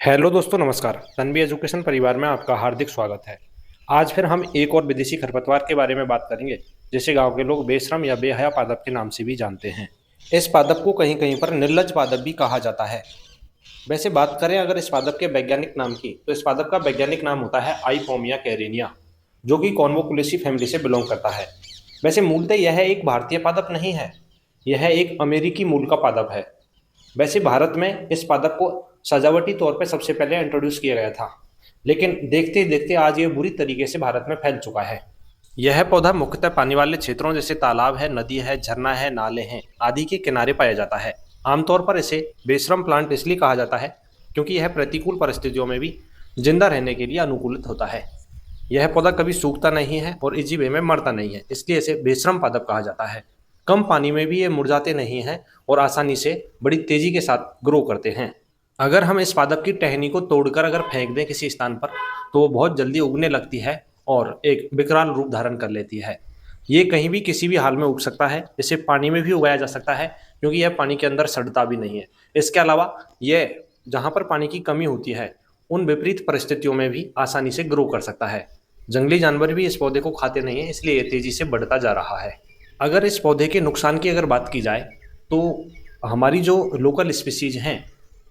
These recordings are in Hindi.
हेलो दोस्तों, नमस्कार। तन्वी एजुकेशन परिवार में आपका हार्दिक स्वागत है। आज फिर हम एक और विदेशी खरपतवार के बारे में बात करेंगे, जिसे गांव के लोग बेशरम या बेहया पादप के नाम से भी जानते हैं। इस पादप को कहीं कहीं पर निर्लज पादप भी कहा जाता है। वैसे बात करें अगर इस पादप के वैज्ञानिक नाम की, तो इस पादप का वैज्ञानिक नाम होता है आइपोमिया कैरेनिया, जो कि कॉन्वोकुलेसी फैमिली से बिलोंग करता है। वैसे मूलतः यह एक भारतीय पादप नहीं है, यह एक अमेरिकी मूल का पादप है। वैसे भारत में इस पादप को सजावटी तौर पर सबसे पहले इंट्रोड्यूस किया गया था, लेकिन देखते देखते आज ये बुरी तरीके से भारत में फैल चुका है। यह पौधा मुख्यतः पानी वाले क्षेत्रों जैसे तालाब है, नदी है, झरना है, नाले हैं आदि के किनारे पाया जाता है। आमतौर पर इसे बेशरम प्लांट इसलिए कहा जाता है क्योंकि यह प्रतिकूल परिस्थितियों में भी जिंदा रहने के लिए अनुकूलित होता है। यह पौधा कभी सूखता नहीं है और इसी वे में मरता नहीं है, इसलिए इसे बेशरम पादप कहा जाता है। कम पानी में भी ये मुरझाते नहीं हैं और आसानी से बड़ी तेजी के साथ ग्रो करते हैं। अगर हम इस पादप की टहनी को तोड़कर अगर फेंक दें किसी स्थान पर, तो वो बहुत जल्दी उगने लगती है और एक विकराल रूप धारण कर लेती है। ये कहीं भी किसी भी हाल में उग सकता है। इसे पानी में भी उगाया जा सकता है क्योंकि यह पानी के अंदर सड़ता भी नहीं है। इसके अलावा यह जहाँ पर पानी की कमी होती है, उन विपरीत परिस्थितियों में भी आसानी से ग्रो कर सकता है। जंगली जानवर भी इस पौधे को खाते नहीं हैं, इसलिए ये तेजी से बढ़ता जा रहा है। अगर इस पौधे के नुकसान की अगर बात की जाए, तो हमारी जो लोकल स्पीसीज हैं,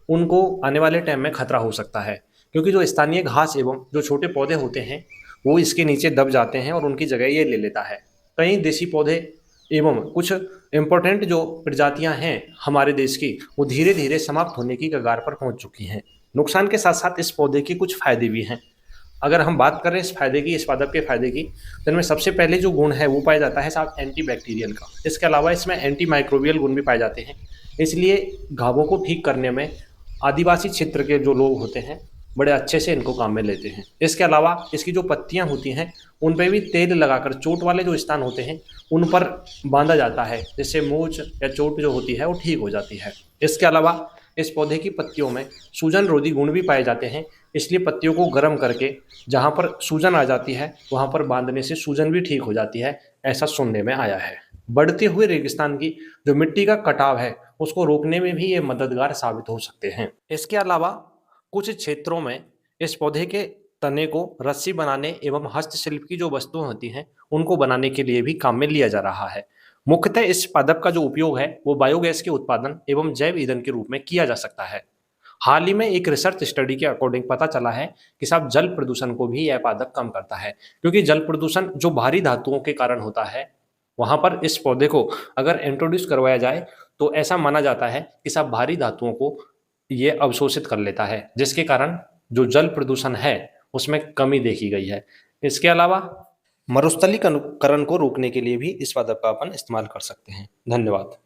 उनको आने वाले टाइम में खतरा हो सकता है, क्योंकि जो स्थानीय घास एवं जो छोटे पौधे होते हैं वो इसके नीचे दब जाते हैं और उनकी जगह ये ले लेता है। कई देसी पौधे एवं कुछ इम्पोर्टेंट जो प्रजातियां हैं हमारे देश की, वो धीरे धीरे समाप्त होने की कगार पर पहुंच चुकी हैं। नुकसान के साथ साथ इस पौधे के कुछ फायदे भी हैं। अगर हम बात करें इस फायदे की, इस पादप के फायदे की, तो इनमें सबसे पहले जो गुण है वो पाया जाता है साहब एंटी बैक्टीरियल का। इसके अलावा इसमें एंटी माइक्रोबियल गुण भी पाए जाते हैं, इसलिए घावों को ठीक करने में आदिवासी क्षेत्र के जो लोग होते हैं बड़े अच्छे से इनको काम में लेते हैं। इसके अलावा इसकी जो पत्तियां होती हैं उन पे भी तेल लगाकर चोट वाले जो स्थान होते हैं उन पर बांधा जाता है, जिससे मूंछ या चोट जो होती है वो ठीक हो जाती है। इसके अलावा इस पौधे की पत्तियों में सूजन रोधी गुण भी पाए जाते हैं, इसलिए पत्तियों को गर्म करके जहाँ पर सूजन आ जाती है वहाँ पर बांधने से सूजन भी ठीक हो जाती है, ऐसा सुनने में आया है। बढ़ते हुए रेगिस्तान की जो मिट्टी का कटाव है उसको रोकने में भी ये मददगार साबित हो सकते हैं। इसके अलावा कुछ क्षेत्रों में इस पौधे के तने को रस्सी बनाने एवं हस्तशिल्प की जो वस्तुएं होती हैं उनको बनाने के लिए भी काम में लिया जा रहा है। मुख्यतः इस पादप का जो उपयोग है वो बायोगैस के उत्पादन एवं जैव ईंधन के रूप में किया जा सकता है। हाल ही में एक रिसर्च स्टडी के अकॉर्डिंग पता चला है कि साहब जल प्रदूषण को भी यह पादप कम करता है, क्योंकि जल प्रदूषण जो भारी धातुओं के कारण होता है, वहां पर इस पौधे को अगर इंट्रोड्यूस करवाया जाए तो ऐसा माना जाता है कि साहब भारी धातुओं को ये अवशोषित कर लेता है, जिसके कारण जो जल प्रदूषण है उसमें कमी देखी गई है। इसके अलावा मरुस्थलीकरण को रोकने के लिए भी इस पादप का अपन इस्तेमाल कर सकते हैं। धन्यवाद।